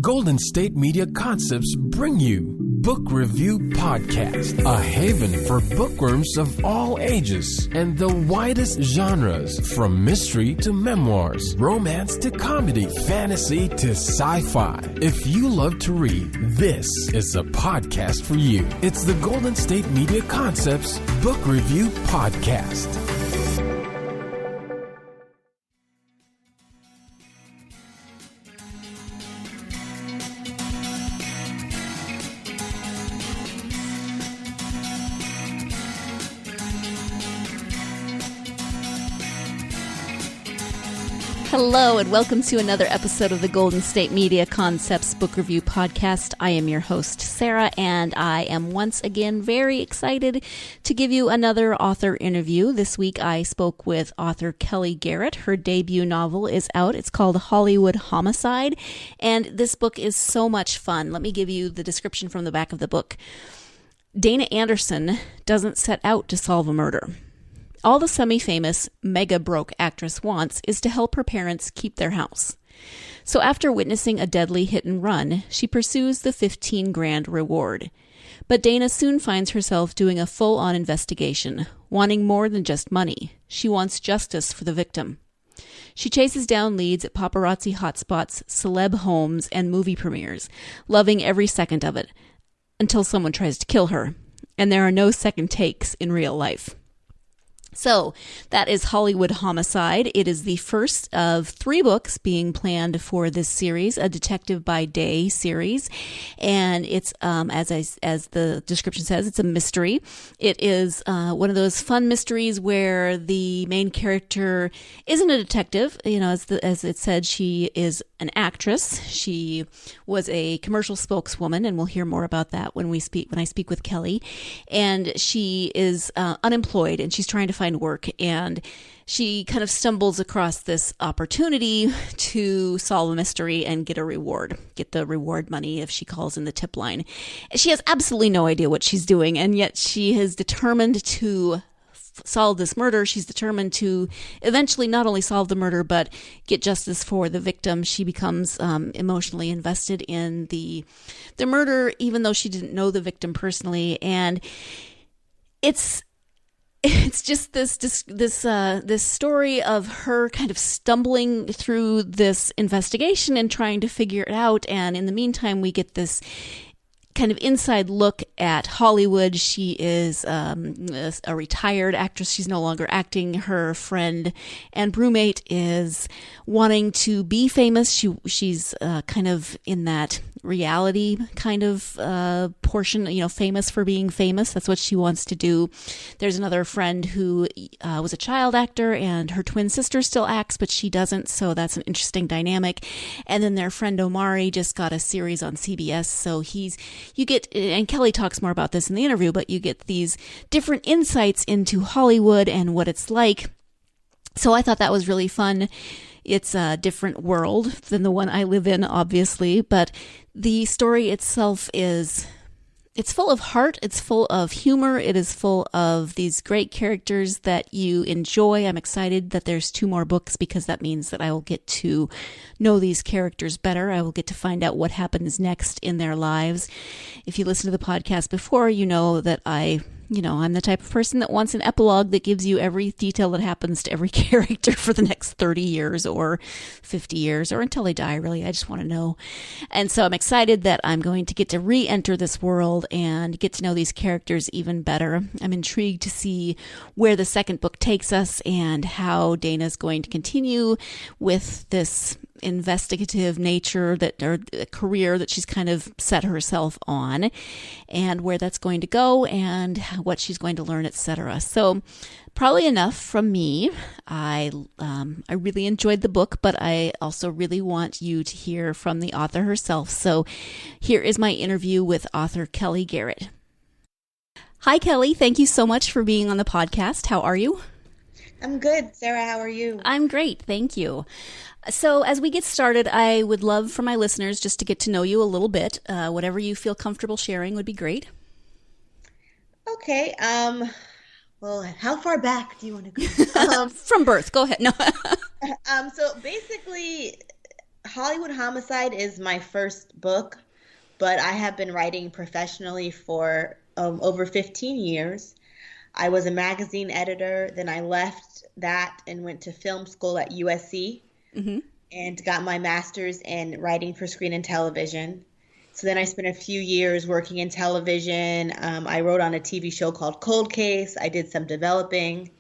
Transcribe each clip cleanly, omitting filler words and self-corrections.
Golden State Media Concepts bring you Book Review Podcast, a haven for bookworms of all ages and the widest genres, from mystery to memoirs, romance to comedy, fantasy to sci-fi. If you love to read, this is a podcast for you. It's the Golden State Media Concepts Book Review Podcast. Hello and welcome to another episode of the Golden State Media Concepts Book Review Podcast. I am your host, Sarah, and I am once again very excited to give you another author interview. This week I spoke with author Kellye Garrett. Her debut novel is out. It's called Hollywood Homicide, and this book is so much fun. Let me give you the description from the back of the book. Dayna Anderson doesn't set out to solve a murder. All the semi-famous, mega-broke actress wants is to help her parents keep their house. So after witnessing a deadly hit-and-run, she pursues the $15,000 reward. But Dayna soon finds herself doing a full-on investigation, wanting more than just money. She wants justice for the victim. She chases down leads at paparazzi hotspots, celeb homes, and movie premieres, loving every second of it, until someone tries to kill her. And there are no second takes in real life. So that is Hollywood Homicide. It is the first of 3 books being planned for this series, a Detective by Day series. And it's, as the description says, it's a mystery. It is one of those fun mysteries where the main character isn't a detective. You know, as it said, she is an actress. She was a commercial spokeswoman, and we'll hear more about that when I speak with Kellye. And she is unemployed, and she's trying to find work, and she kind of stumbles across this opportunity to solve a mystery and get the reward money if she calls in the tip line. She has absolutely no idea what she's doing, and yet she is determined to solve this murder. She's determined to eventually not only solve the murder, but get justice for the victim. She becomes emotionally invested in the murder, even though she didn't know the victim personally. And it's just this story of her kind of stumbling through this investigation and trying to figure it out. And in the meantime, we get this kind of inside look at Hollywood. She is a retired actress. She's no longer acting. Her friend and roommate is wanting to be famous. She's kind of in that reality kind of portion, famous for being famous. That's what she wants to do. There's another friend who was a child actor, and her twin sister still acts, but she doesn't. So that's an interesting dynamic. And then their friend Omari just got a series on CBS. So you get, and Kellye talks more about this in the interview, but you get these different insights into Hollywood and what it's like. So I thought that was really fun. It's a different world than the one I live in, obviously, but the story itself it's full of heart, it's full of humor, it is full of these great characters that you enjoy. I'm excited that there's 2 more books, because that means that I will get to know these characters better. I will get to find out what happens next in their lives. If you listen to the podcast before, you know that I'm the type of person that wants an epilogue that gives you every detail that happens to every character for the next 30 years or 50 years or until they die, really. I just want to know. And so I'm excited that I'm going to get to re-enter this world and get to know these characters even better. I'm intrigued to see where the second book takes us and how Dayna's going to continue with this investigative nature or career that she's kind of set herself on, and where that's going to go and what she's going to learn, etc. So probably enough from me. I really enjoyed the book, but I also really want you to hear from the author herself. So here is my interview with author Kellye Garrett. Hi, Kellye. Thank you so much for being on the podcast. How are you? I'm good. Sarah, how are you? I'm great. Thank you. So as we get started, I would love for my listeners just to get to know you a little bit. Whatever you feel comfortable sharing would be great. Okay. Well, how far back do you want to go? From birth. Go ahead. No. So basically, Hollywood Homicide is my first book, but I have been writing professionally for over 15 years. I was a magazine editor, then I left that and went to film school at USC and got my master's in writing for screen and television. So then I spent a few years working in television. I wrote on a TV show called Cold Case. I did some developing.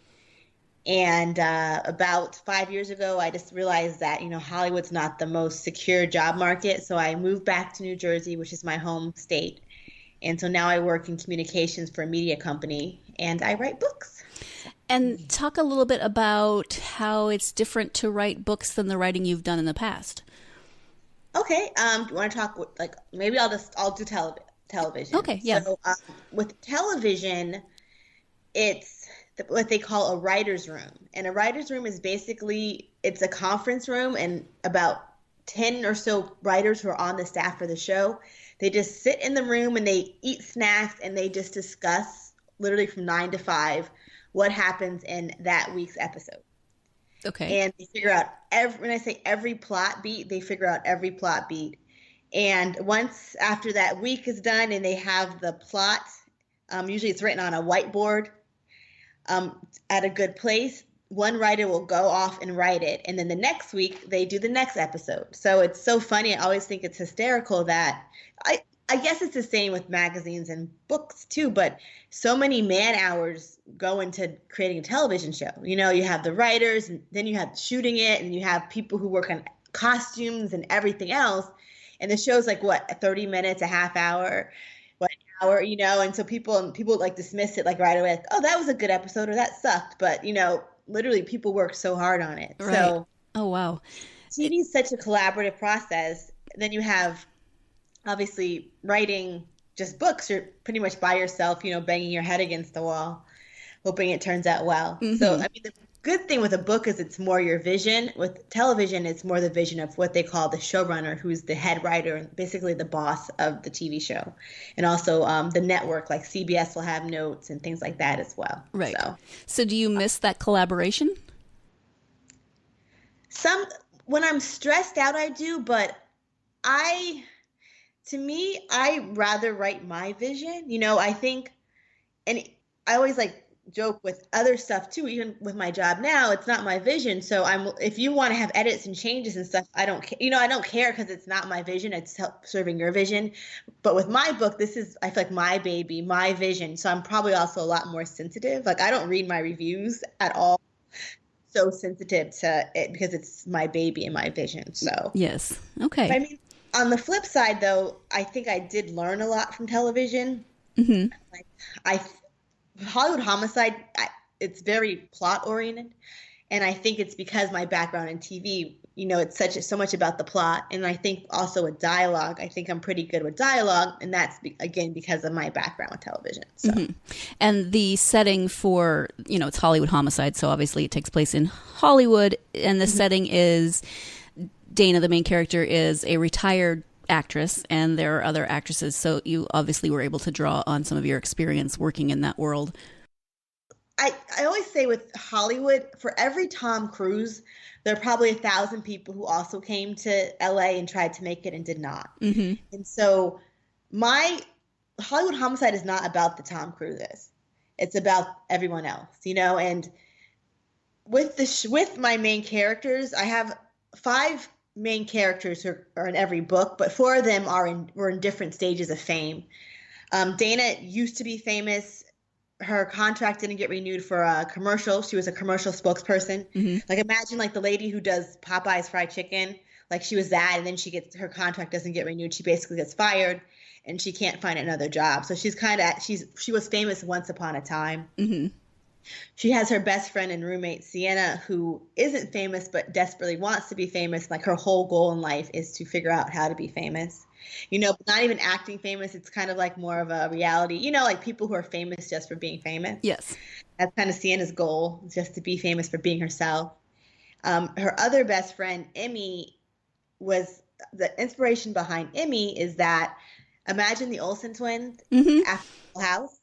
And about 5 years ago, I just realized that, Hollywood's not the most secure job market. So I moved back to New Jersey, which is my home state. And so now I work in communications for a media company and I write books. And talk a little bit about how it's different to write books than the writing you've done in the past. Okay. Do you want to talk maybe I'll do television. Okay. Yeah. So with television, it's what they call a writer's room. And a writer's room is basically, it's a conference room and about 10 or so writers who are on the staff for the show, they just sit in the room and they eat snacks and they just discuss literally from 9 to 5 what happens in that week's episode. Okay. And they figure out when I say every plot beat, they figure out every plot beat. And once after that week is done and they have the plot, usually it's written on a whiteboard at a good place, one writer will go off and write it. And then the next week they do the next episode. So it's so funny. I always think it's hysterical that I guess it's the same with magazines and books too, but so many man hours go into creating a television show. You have the writers and then you have shooting it and you have people who work on costumes and everything else. And the show's like 30 minutes, a half hour, an hour, and so people like dismiss it like right away. Like, oh, that was a good episode or that sucked. But, literally people work so hard on it. Right. So oh, wow. TV is such a collaborative process. Then you have obviously writing just books. You're pretty much by yourself, banging your head against the wall, hoping it turns out well. So, the good thing with a book is it's more your vision. With television, it's more the vision of what they call the showrunner, who's the head writer and basically the boss of the TV show. And also the network, like CBS will have notes and things like that as well. Right. So do you miss that collaboration? When I'm stressed out, I do, but to me, I rather write my vision. I think, and I always joke with other stuff too, even with my job now, it's not my vision. So if you want to have edits and changes and stuff, I don't I don't care because it's not my vision. It's serving your vision. But with my book, I feel like my baby, my vision. So I'm probably also a lot more sensitive. I don't read my reviews at all. So sensitive to it because it's my baby and my vision. So yes. Okay. But on the flip side, though, I think I did learn a lot from television. Hollywood Homicide, it's very plot oriented, and I think it's because my background in TV. It's so much about the plot, and I think also with dialogue. I think I'm pretty good with dialogue, and that's again because of my background with television. So. And the setting for it's Hollywood Homicide, so obviously it takes place in Hollywood, and the setting is. Dayna, the main character, is a retired actress, and there are other actresses. So you obviously were able to draw on some of your experience working in that world. I always say with Hollywood, for every Tom Cruise, there are probably 1,000 people who also came to LA and tried to make it and did not. And so my Hollywood Homicide is not about the Tom Cruises. It's about everyone else, and with my main characters, I have 5 main characters who are in every book, but 4 of them were in different stages of fame. Dayna used to be famous. Her contract didn't get renewed for a commercial. She was a commercial spokesperson. Imagine the lady who does Popeye's fried chicken. She was that, and then her contract doesn't get renewed. She basically gets fired, and she can't find another job. So she was famous once upon a time. She has her best friend and roommate, Sienna, who isn't famous but desperately wants to be famous. Her whole goal in life is to figure out how to be famous. Not even acting famous. It's kind of more of a reality. People who are famous just for being famous. Yes. That's kind of Sienna's goal, just to be famous for being herself. Her other best friend, Emmy, was the inspiration behind Emmy is that imagine the Olsen twins after Full House.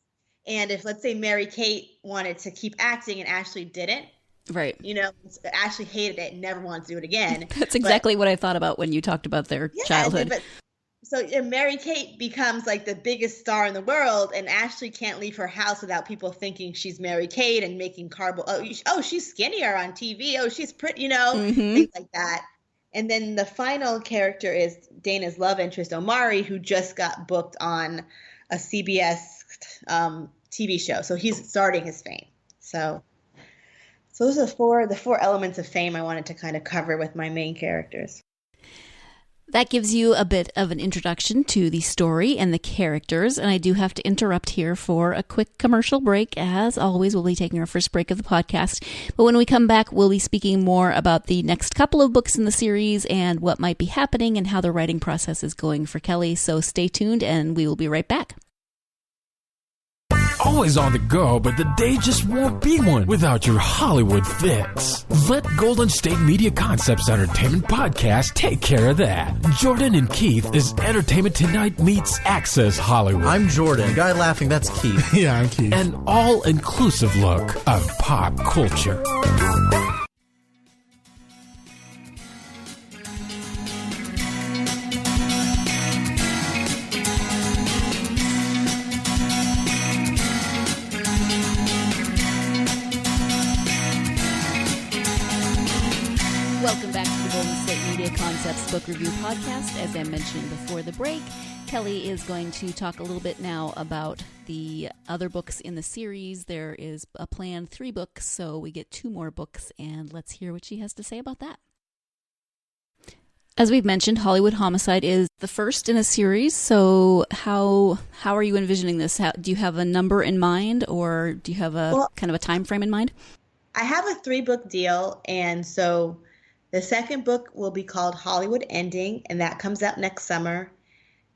And if, let's say, Mary Kate wanted to keep acting and Ashley didn't, Right. You know, Ashley hated it and never wanted to do it again. That's exactly what I thought about when you talked about their childhood. So Mary Kate becomes like the biggest star in the world, and Ashley can't leave her house without people thinking she's Mary Kate and making she's skinnier on TV. Oh, she's pretty, you know, things like that. And then the final character is Dayna's love interest, Omari, who just got booked on a CBS TV show. So he's starting his fame. So those are the four elements of fame I wanted to kind of cover with my main characters. That gives you a bit of an introduction to the story and the characters, and I do have to interrupt here for a quick commercial break. As always, we'll be taking our first break of the podcast, but when we come back, we'll be speaking more about the next couple of books in the series and what might be happening and how the writing process is going for Kellye, so stay tuned and we will be right back. Always on the go, but the day just won't be one without your Hollywood fix. Let Golden State Media Concepts Entertainment Podcast take care of that. Jordan and Keith is Entertainment Tonight meets Access Hollywood. I'm Jordan. The guy laughing, that's Keith. Yeah, I'm Keith. An all-inclusive look of pop culture. Welcome back to the Golden State Media Concepts Book Review Podcast. As I mentioned before the break, Kellye is going to talk a little bit now about the other books in the series. There is a planned 3 books, so we get 2 more books, and let's hear what she has to say about that. As we've mentioned, Hollywood Homicide is the first in a series, so how are you envisioning this? Do you have a number in mind, or do you have kind of a time frame in mind? I have a 3-book deal, and so the second book will be called Hollywood Ending, and that comes out next summer.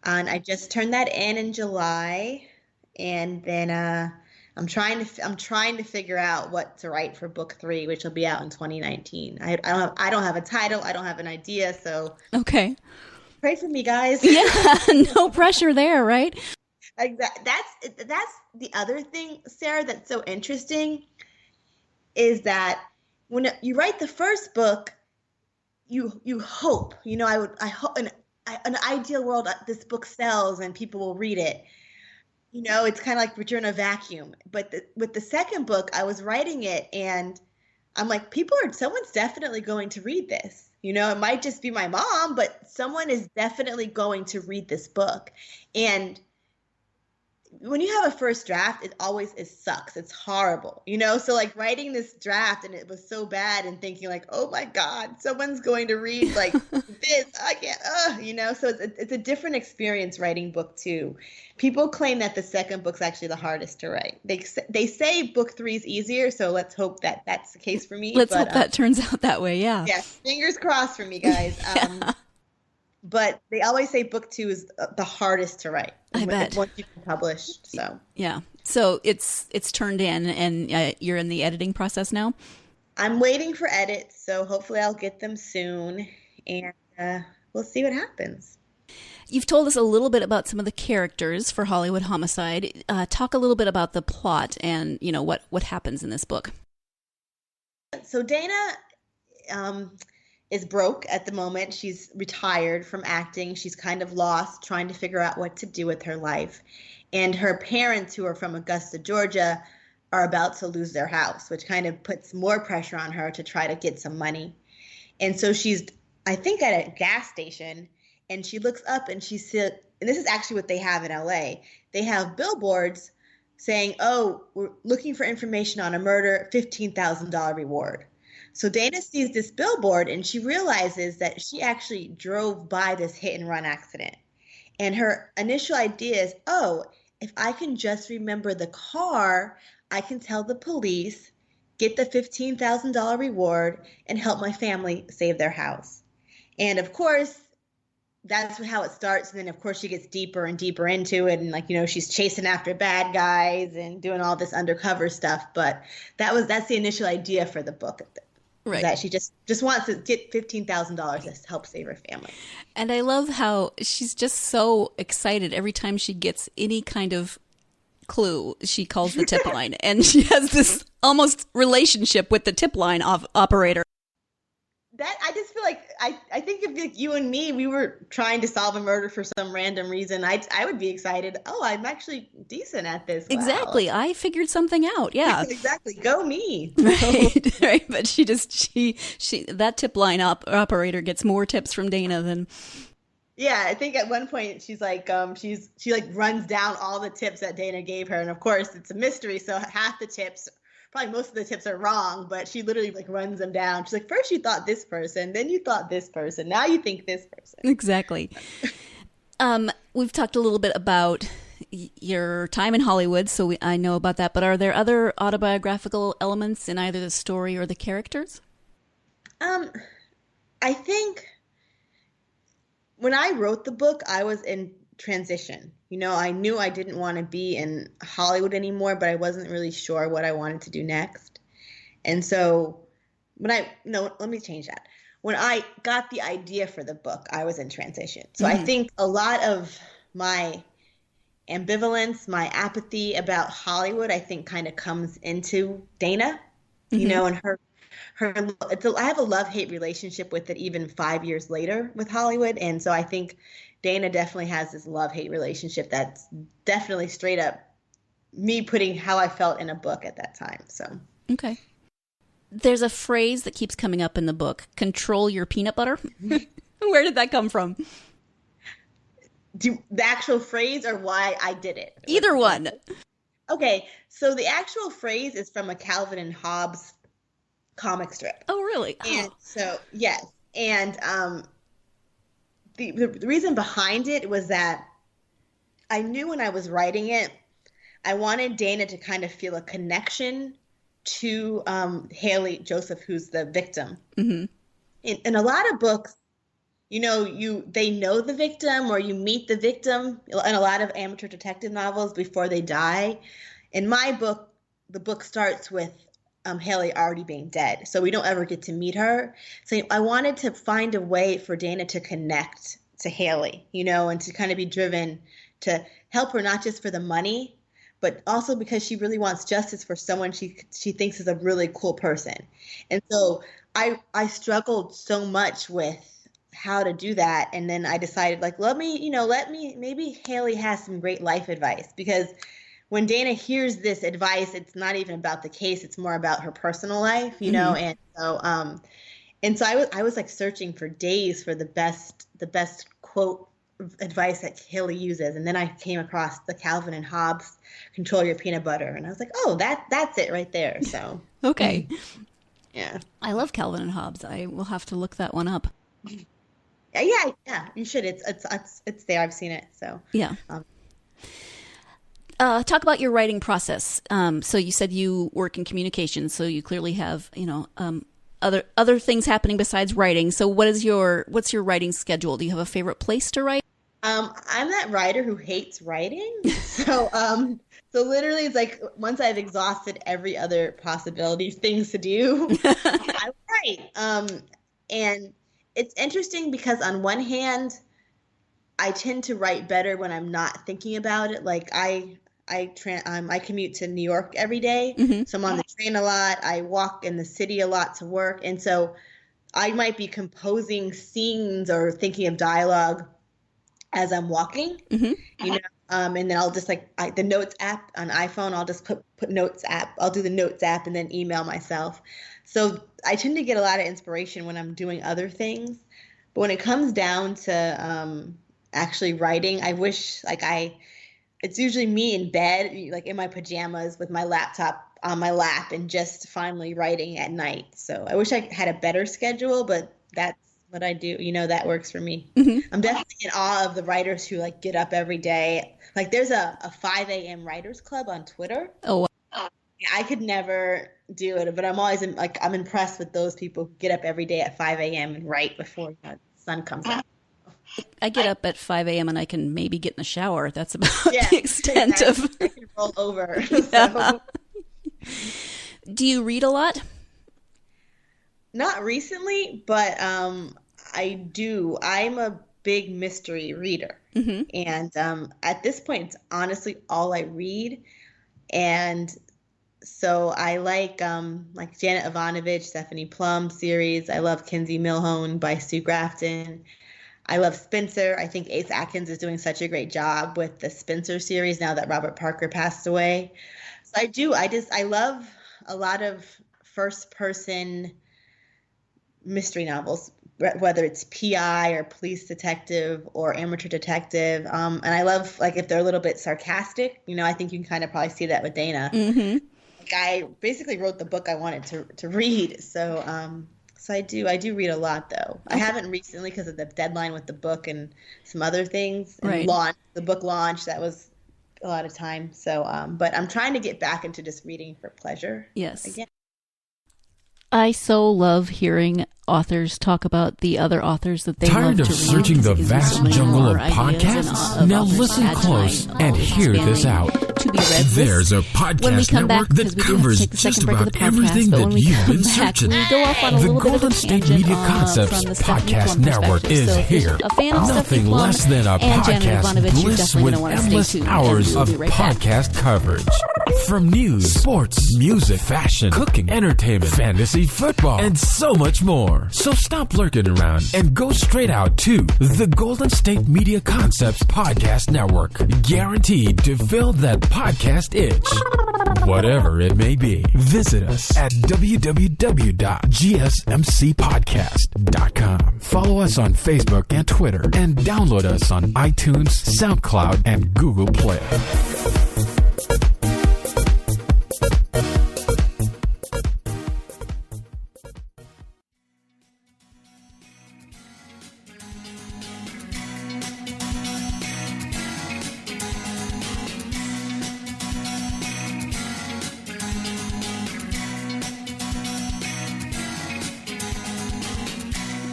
And I just turned that in July, and then I'm trying to figure out what to write for book 3, which will be out in 2019. I don't have a title, I don't have an idea, so okay. Pray for me, guys. Yeah, no pressure there, right? That's the other thing, Sarah, that's so interesting is that when you write the first book, you hope, you know, I hope in an ideal world this book sells and people will read it. You know, it's kind of like you're in a vacuum. But with the second book, I was writing it and I'm like, someone's definitely going to read this. You know, it might just be my mom, but someone is definitely going to read this book. And when you have a first draft, it sucks. It's horrible, you know? So like writing this draft and it was so bad and thinking like, oh my God, someone's going to read like this. I can't, you know? So it's a different experience writing book 2. People claim that the second book's actually the hardest to write. They say book 3 is easier. So let's hope that that's the case for me. Let's hope that turns out that way. Yeah. Yes. Fingers crossed for me, guys. Yeah. But they always say book 2 is the hardest to write. I bet. Once you can publish, so. Yeah. So it's turned in and you're in the editing process now? I'm waiting for edits, so hopefully I'll get them soon. And we'll see what happens. You've told us a little bit about some of the characters for Hollywood Homicide. Talk a little bit about the plot and, you know, what happens in this book. So Dayna is broke at the moment. She's retired from acting. She's kind of lost, trying to figure out what to do with her life. And her parents, who are from Augusta, Georgia, are about to lose their house, which kind of puts more pressure on her to try to get some money. And so she's, I think, at a gas station, and she looks up and she sees, and this is actually what they have in LA. They have billboards saying, oh, we're looking for information on a murder, $15,000 reward. So Dayna sees this billboard and she realizes that she actually drove by this hit and run accident. And her initial idea is, oh, if I can just remember the car, I can tell the police, get the $15,000 reward, and help my family save their house. And of course, that's how it starts. And then of course she gets deeper and deeper into it. And like, you know, she's chasing after bad guys and doing all this undercover stuff. But that's the initial idea for the book. Right. That she just wants to get $15,000 to help save her family. And I love how she's just so excited every time she gets any kind of Clue, she calls the tip line, and she has this almost relationship with the tip line operator. That I just feel like I think if like you and me, we were trying to solve a murder for some random reason, I would be excited. Oh, I'm actually decent at this. Wow. Exactly. I figured something out. Yeah. Exactly. Go me. Right. Right. But she that tip line operator gets more tips from Dayna than. Yeah, I think at one point she's like, she like runs down all the tips that Dayna gave her, and of course it's a mystery, so half the tips. Probably most of the tips are wrong, but she literally like runs them down. She's like, first you thought this person, then you thought this person, now you think this person. Exactly. We've talked a little bit about your time in Hollywood, so I know about that. But are there other autobiographical elements in either the story or the characters? I think when I wrote the book, I was in transition. You know, I knew I didn't want to be in Hollywood anymore, but I wasn't really sure what I wanted to do next. And so let me change that. When I got the idea for the book, I was in transition. So I think a lot of my ambivalence, my apathy about Hollywood, I think kind of comes into Dayna, you know, and I have a love-hate relationship with it even 5 years later with Hollywood. And so I think Dayna definitely has this love-hate relationship that's definitely straight up me putting how I felt in a book at that time. So okay. There's a phrase that keeps coming up in the book, control your peanut butter. Where did that come from? The actual phrase or why I did it? Either one. Okay, so the actual phrase is from a Calvin and Hobbes comic strip. Oh, really? And so, yes. And the reason behind it was that I knew when I was writing it, I wanted Dayna to kind of feel a connection to Haley Joseph, who's the victim. Mm-hmm. In a lot of books, you know, they know the victim or you meet the victim in a lot of amateur detective novels before they die. In my book, the book starts with Haley already being dead, so we don't ever get to meet her. So I wanted to find a way for Dayna to connect to Haley, you know, and to kind of be driven to help her, not just for the money, but also because she really wants justice for someone she thinks is a really cool person. And so I struggled so much with how to do that. And then I decided, like, maybe Haley has some great life advice, because when Dayna hears this advice, it's not even about the case. It's more about her personal life, you know? And so I was like searching for days for the best quote advice that Haley uses. And then I came across the Calvin and Hobbes, control your peanut butter. And I was like, oh, that's it right there. So. Okay. Yeah. I love Calvin and Hobbes. I will have to look that one up. Yeah, you should. It's there. I've seen it. So. Yeah. Talk about your writing process. So you said you work in communications, so you clearly have, other things happening besides writing. So what's your writing schedule? Do you have a favorite place to write? I'm that writer who hates writing. So literally it's like once I've exhausted every other possibility, things to do, I write. And it's interesting because on one hand, I tend to write better when I'm not thinking about it. Like I commute to New York every day, so I'm on the train a lot. I walk in the city a lot to work, and so I might be composing scenes or thinking of dialogue as I'm walking, you know. And then I'll just the notes app on iPhone. I'll just put notes app. I'll do the notes app and then email myself. So I tend to get a lot of inspiration when I'm doing other things. But when it comes down to actually writing, I wish it's usually me in bed, like in my pajamas with my laptop on my lap and just finally writing at night. So I wish I had a better schedule, but that's what I do. You know, that works for me. I'm definitely in awe of the writers who get up every day. Like there's a 5 a.m. writers club on Twitter. Oh, wow. I could never do it, but I'm always I'm impressed with those people who get up every day at 5 a.m. and write before the sun comes up. I get up at 5 a.m. and I can maybe get in the shower. That's about the extent of. I can roll over. Yeah. So. Do you read a lot? Not recently, but I do. I'm a big mystery reader. Mm-hmm. And at this point, it's honestly all I read. And so I like Janet Ivanovich, Stephanie Plum series. I love Kinsey Milhone by Sue Grafton. I love Spencer. I think Ace Atkins is doing such a great job with the Spencer series now that Robert Parker passed away. So I do. I love a lot of first-person mystery novels, whether it's PI or police detective or amateur detective. And I love, like, if they're a little bit sarcastic. I think you can kind of probably see that with Dayna. Mm-hmm. Like, I basically wrote the book I wanted to read. So I do read a lot, though. Okay. I haven't recently because of the deadline with the book and some other things. And right. The book launch, that was a lot of time. So, but I'm trying to get back into just reading for pleasure. Yes. Again. I so love hearing authors talk about the other authors that they love to read. Tired of searching the vast jungle of podcasts? Now listen close and hear this out. To be read. There's a podcast network that covers just about everything that you've been searching. The Golden State Media Concepts Podcast Network is here. Nothing less than a podcast bliss with endless hours of podcast coverage. From news, sports, music, fashion, cooking, entertainment, fantasy, football, and so much more. So stop lurking around and go straight out to the Golden State Media Concepts Podcast Network. Guaranteed to fill that podcast itch. Whatever it may be. Visit us at www.gsmcpodcast.com. Follow us on Facebook and Twitter, and download us on iTunes, SoundCloud, and Google Play.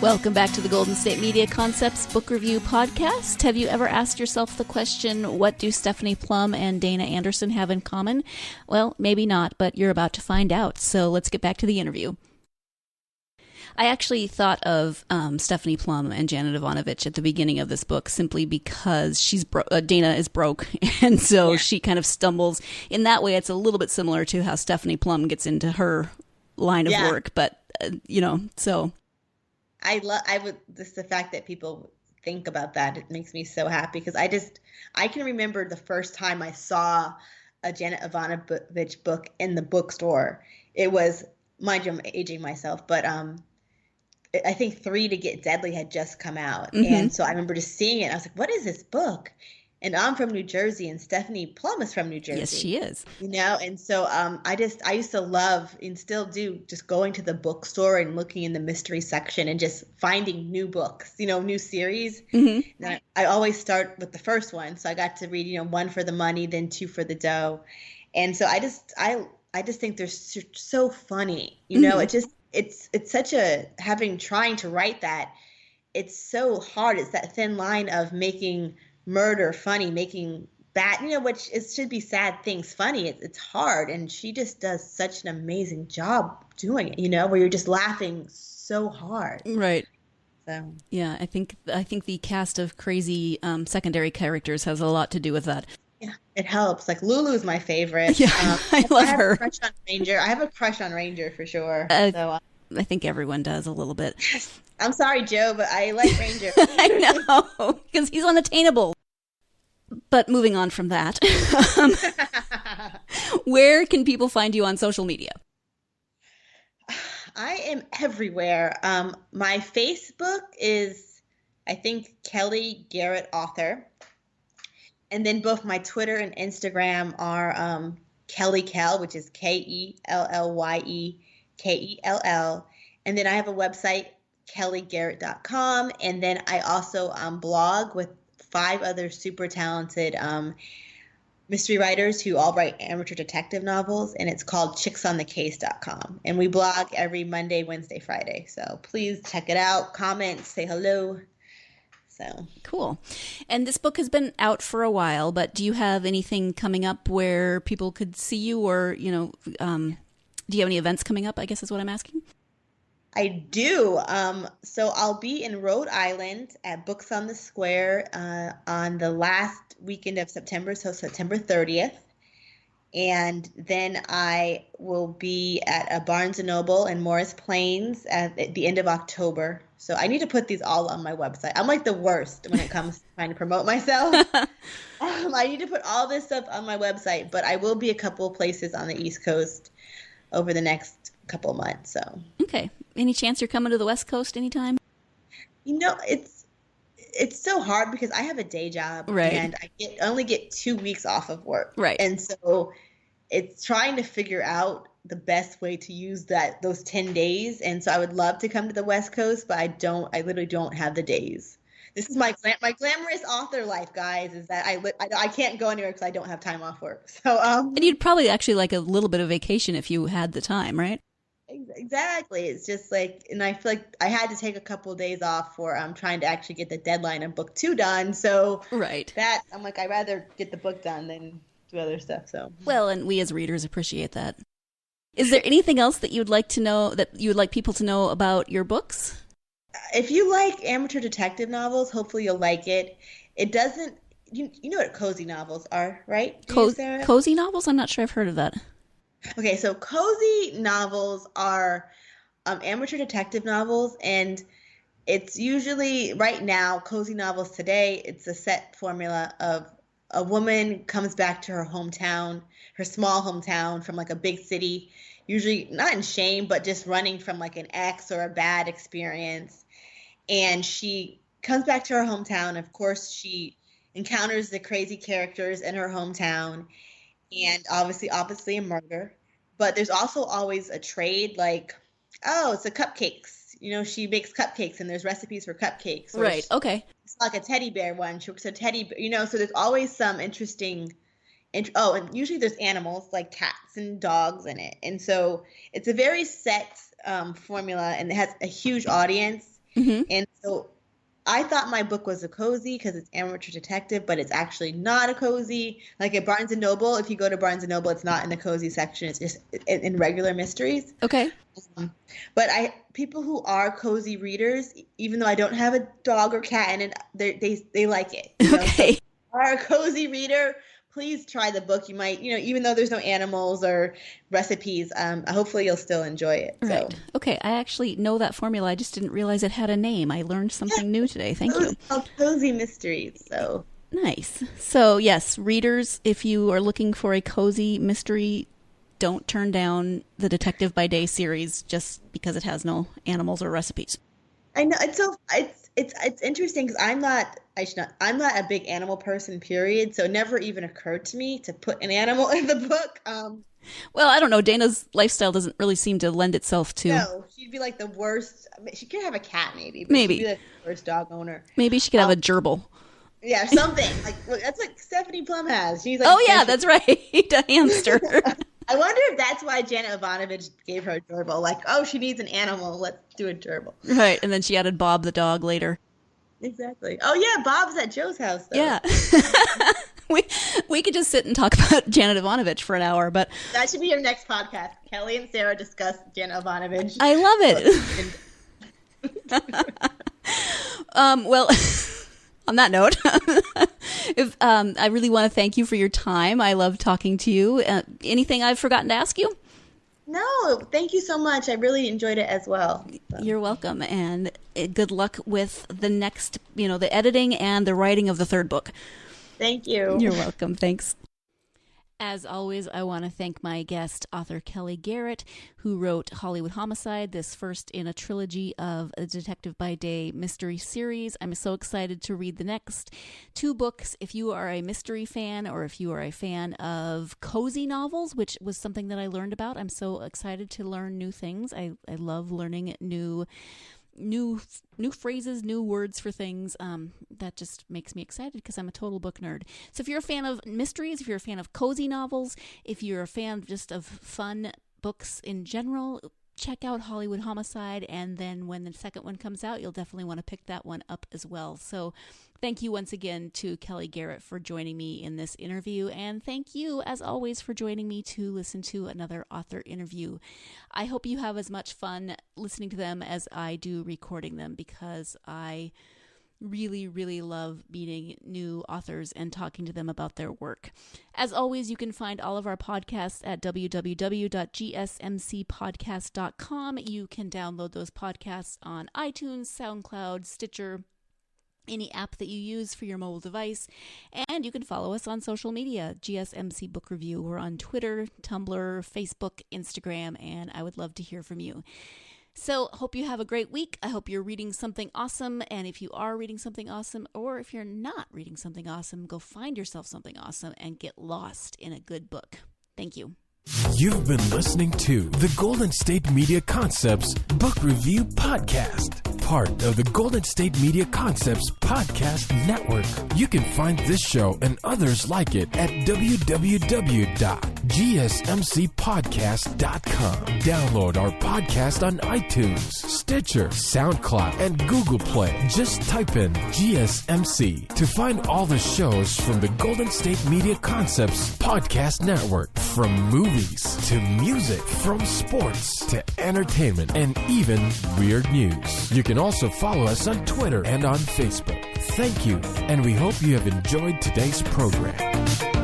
Welcome back to the Golden State Media Concepts Book Review Podcast. Have you ever asked yourself the question, what do Stephanie Plum and Dayna Anderson have in common? Well, maybe not, but you're about to find out. So let's get back to the interview. I actually thought of Stephanie Plum and Janet Ivanovich at the beginning of this book simply because Dayna is broke, and so she kind of stumbles. In that way, it's a little bit similar to how Stephanie Plum gets into her line of work, but, so... I would just the fact that people think about that, it makes me so happy, because I can remember the first time I saw a Janet Ivanovich book in the bookstore. It was, mind you, I'm aging myself, but I think 3 to Get Deadly had just come out. Mm-hmm. And so I remember just seeing it. And I was like, what is this book? And I'm from New Jersey, and Stephanie Plum is from New Jersey. Yes, she is. And so I used to love, and still do, just going to the bookstore and looking in the mystery section and just finding new books, new series. Mm-hmm. And I always start with the first one. So I got to read, 1 for the money, then 2 for the dough. And so I just think they're so funny. Mm-hmm. It's such trying to write that, it's so hard. It's that thin line of making murder funny, making bad, which it should be sad things funny. It's hard, and she just does such an amazing job doing it. Where you're just laughing so hard. Right. So yeah, I think the cast of crazy secondary characters has a lot to do with that. Yeah, it helps. Like Lulu's my favorite. Yeah, I love her. I have a crush on Ranger for sure. I think everyone does a little bit. I'm sorry, Joe, but I like Ranger. I know, because he's unattainable. But moving on from that, where can people find you on social media? I am everywhere. My Facebook is, I think, Kellye Garrett Author. And then both my Twitter and Instagram are Kellye Kell, which is KellyeKell. And then I have a website, kellyegarrett.com. And then I also blog with 5 other super talented mystery writers who all write amateur detective novels, and it's called chicksonthecase.com. And we blog every Monday, Wednesday, Friday. So please check it out, comment, say hello. So cool. And this book has been out for a while, but do you have anything coming up where people could see you, or do you have any events coming up, I guess is what I'm asking? I do. So I'll be in Rhode Island at Books on the Square on the last weekend of September, so September 30th. And then I will be at a Barnes & Noble in Morris Plains at the end of October. So I need to put these all on my website. I'm like the worst when it comes to trying to promote myself. I need to put all this stuff on my website, but I will be a couple of places on the East Coast over the next couple of months. So Okay. Any chance you're coming to the West Coast anytime? It's so hard because I have a day job, Right. and I only get 2 weeks off of work. Right. And so it's trying to figure out the best way to use those 10 days. And so I would love to come to the West Coast, but I literally don't have the days. This is my glamorous author life, guys, is that I can't go anywhere because I don't have time off work. So And you'd probably actually like a little bit of vacation if you had the time, right? Exactly. It's just like, and I feel like I had to take a couple of days off for trying to actually get the deadline of book 2 done. So Right. that I'm like, I'd rather get the book done than do other stuff. So Well, and we as readers appreciate that. Is there anything else that you'd like to know, that you would like people to know about your books? if you like amateur detective novels, hopefully you'll like it. It doesn't, you know what cozy novels are, right? Do you, Sarah? Cozy novels? I'm not sure I've heard of that. Okay, so cozy novels are amateur detective novels, and it's usually, right now, cozy novels today, it's a set formula of a woman comes back to her hometown, her small hometown from like a big city, usually not in shame, but just running from like an ex or a bad experience. And she comes back to her hometown. Of course, she encounters the crazy characters in her hometown, and obviously a murder. But there's also always a trade, like, oh, it's a cupcakes. You know, she makes cupcakes and there's recipes for cupcakes. Or Right. Okay. it's like a teddy bear one. She works a teddy bear, you know, so there's always some interesting. Oh, and usually there's animals like cats and dogs in it. And so it's a very set formula, and it has a huge audience. Mm-hmm. And so I thought my book was a cozy because it's amateur detective, but it's actually not a cozy. Like at Barnes & Noble, if you go to Barnes & Noble, it's not in the cozy section. It's just in regular mysteries. Okay. But people who are cozy readers, even though I don't have a dog or cat in it, they like it. You know? Okay. So if you are a cozy reader, please try the book. You might, even though there's no animals or recipes, hopefully you'll still enjoy it. So. Right. Okay. I actually know that formula. I just didn't realize it had a name. I learned something new today. Thank you. It's called Cozy Mysteries. So Nice. So, yes, readers, if you are looking for a cozy mystery, don't turn down the Detective by Day series just because it has no animals or recipes. I know it's interesting because I'm not a big animal person, period. So it never even occurred to me to put an animal in the book. Well, I don't know. Dana's lifestyle doesn't really seem to lend itself to. No, she'd be like the worst. I mean, she could have a cat, maybe. But Maybe. she'd be like the worst dog owner. Maybe she could have a gerbil. Yeah, something that's like Stephanie Plum has. She's like, Oh, yeah, that's right. A hamster. I wonder if that's why Janet Ivanovich gave her a gerbil. Like, oh, she needs an animal. Let's do a gerbil. Right. And then she added Bob the dog later. Exactly. Oh, yeah, Bob's at Joe's house, though. Yeah. we could just sit and talk about Janet Ivanovich for an hour, but That should be your next podcast. Kellye and Sarah discuss Janet Ivanovich. I love it. Well, on that note, I really want to thank you for your time. I love talking to you. Anything I've forgotten to ask you? No, thank you so much. I really enjoyed it as well. So. You're welcome, and good luck with the next, the editing and the writing of the third book. Thank you. You're welcome. Thanks. As always, I want to thank my guest, author Kellye Garrett, who wrote Hollywood Homicide, this first in a trilogy of a Detective by Day mystery series. I'm so excited to read the next 2 books. If you are a mystery fan, or if you are a fan of cozy novels, which was something that I learned about, I'm so excited to learn new things. I love learning new phrases, new words for things. That just makes me excited because I'm a total book nerd. So if you're a fan of mysteries, if you're a fan of cozy novels, if you're a fan just of fun books in general, check out Hollywood Homicide, and then when the second one comes out, you'll definitely want to pick that one up as well. So thank you once again to Kellye Garrett for joining me in this interview, and thank you, as always, for joining me to listen to another author interview. I hope you have as much fun listening to them as I do recording them, because I really, really love meeting new authors and talking to them about their work. As always, you can find all of our podcasts at www.gsmcpodcast.com. You can download those podcasts on iTunes, SoundCloud, Stitcher, any app that you use for your mobile device. And you can follow us on social media, GSMC Book Review. We're on Twitter, Tumblr, Facebook, Instagram, and I would love to hear from you. So, hope you have a great week. I hope you're reading something awesome. And if you are reading something awesome, or if you're not reading something awesome, go find yourself something awesome and get lost in a good book. Thank you. You've been listening to the Golden State Media Concepts Book Review Podcast, part of the Golden State Media Concepts Podcast Network. You can find this show and others like it at www.gsmcpodcast.com. Download our podcast on iTunes, Stitcher, SoundCloud, and Google Play. Just type in GSMC to find all the shows from the Golden State Media Concepts Podcast Network, from movies to music, from sports to entertainment, and even weird news. You can also follow us on Twitter and on Facebook. Thank you, and we hope you have enjoyed today's program.